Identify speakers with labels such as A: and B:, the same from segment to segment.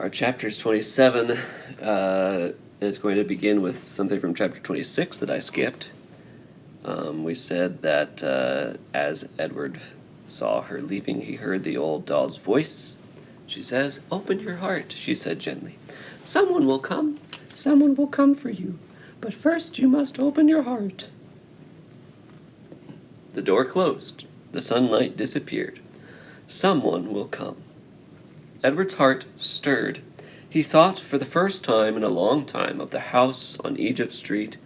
A: Our chapters 27 is going to begin with something from chapter 26 that I skipped. We said that as Edward saw her leaving, he heard the old doll's voice. She says, "Open your heart," she said gently. "Someone will come. Someone will come for you. But first you must open your heart." The door closed. The sunlight disappeared. Someone will come. Edward's heart stirred. He thought for the first time in a long time of the house on Egypt Street,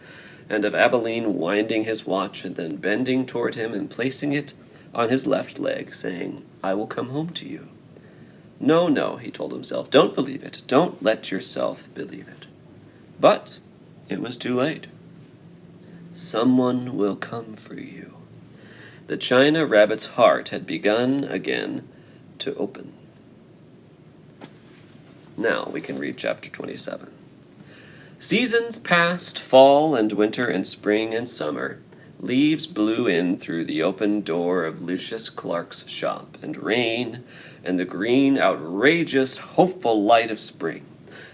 A: and of Abilene winding his watch and then bending toward him and placing it on his left leg, saying, "I will come home to you." No, no, he told himself, don't believe it. Don't let yourself believe it. But it was too late. Someone will come for you. The China rabbit's heart had begun again to open. Now we can read chapter 27. Seasons passed, fall and winter and spring and summer. Leaves blew in through the open door of Lucius Clark's shop, and rain, and the green, outrageous, hopeful light of spring.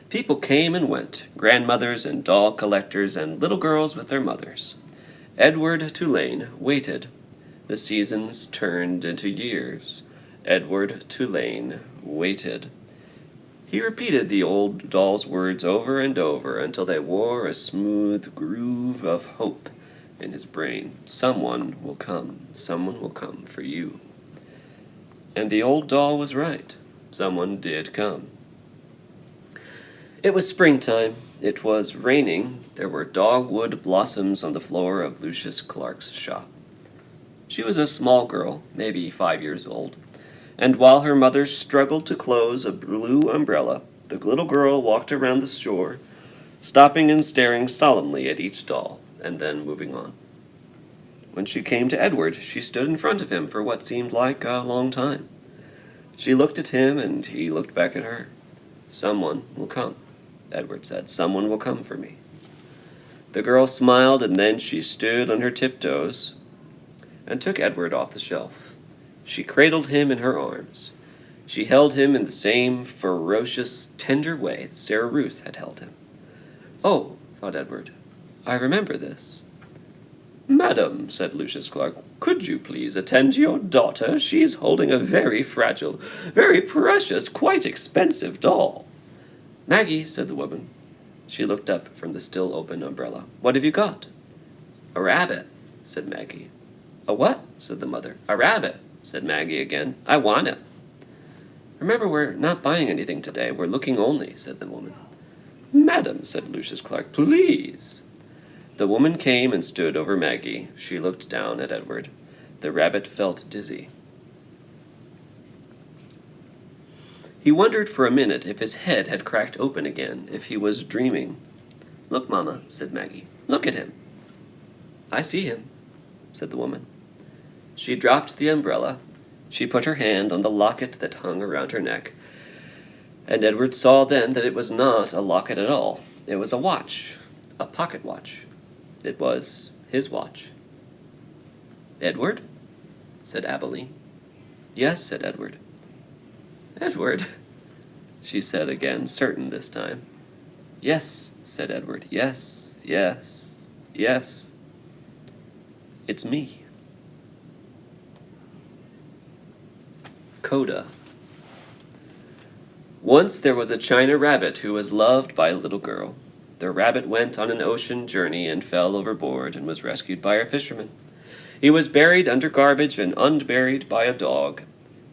A: People came and went, grandmothers and doll collectors and little girls with their mothers. Edward Tulane waited. The seasons turned into years. Edward Tulane waited. He repeated the old doll's words over and over until they wore a smooth groove of hope in his brain. Someone will come. Someone will come for you. And the old doll was right. Someone did come. It was springtime. It was raining. There were dogwood blossoms on the floor of Lucius Clark's shop. She was a small girl, maybe 5 years old. And while her mother struggled to close a blue umbrella, the little girl walked around the store, stopping and staring solemnly at each doll, and then moving on. When she came to Edward, she stood in front of him for what seemed like a long time. She looked at him, and he looked back at her. "Someone will come," Edward said. "Someone will come for me." The girl smiled, and then she stood on her tiptoes and took Edward off the shelf. She cradled him in her arms. She held him in the same ferocious, tender way that Sarah Ruth had held him. "Oh," thought Edward, "I remember this." "Madam," said Lucius Clark, "could you please attend to your daughter? She is holding a very fragile, very precious, quite expensive doll." "Maggie," said the woman. She looked up from the still open umbrella. "What have you got?" "A rabbit," said Maggie. "A what?" said the mother. "A rabbit," said Maggie again. "I want it." "Remember, we're not buying anything today. We're looking only," said the woman. "Madam," said Lucius Clark, "please." The woman came and stood over Maggie. She looked down at Edward. The rabbit felt dizzy. He wondered for a minute if his head had cracked open again, if he was dreaming. "Look, Mama," said Maggie. "Look at him." "I see him," said the woman. She dropped the umbrella. She put her hand on the locket that hung around her neck, and Edward saw then that it was not a locket at all. It was a watch, a pocket watch. It was his watch. "Edward?" said Abilene. "Yes," said Edward. "Edward," she said again, certain this time. "Yes," said Edward. "Yes, yes, yes. It's me." Coda. Once there was a China rabbit who was loved by a little girl. The rabbit went on an ocean journey and fell overboard and was rescued by a fisherman. He was buried under garbage and unburied by a dog.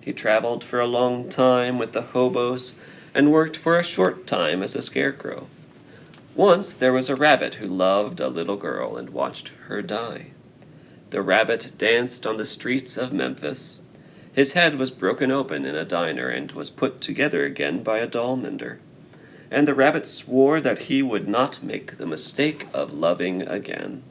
A: He traveled for a long time with the hobos and worked for a short time as a scarecrow. Once there was a rabbit who loved a little girl and watched her die. The rabbit danced on the streets of Memphis. His head was broken open in a diner and was put together again by a doll mender. And the rabbit swore that he would not make the mistake of loving again.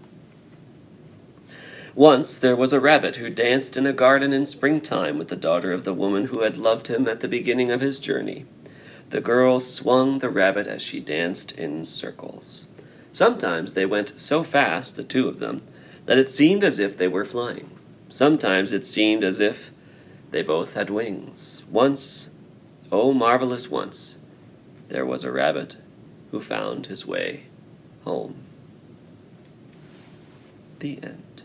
A: Once there was a rabbit who danced in a garden in springtime with the daughter of the woman who had loved him at the beginning of his journey. The girl swung the rabbit as she danced in circles. Sometimes they went so fast, the two of them, that it seemed as if they were flying. Sometimes it seemed as if they both had wings. Once, oh marvelous once, there was a rabbit who found his way home. The end.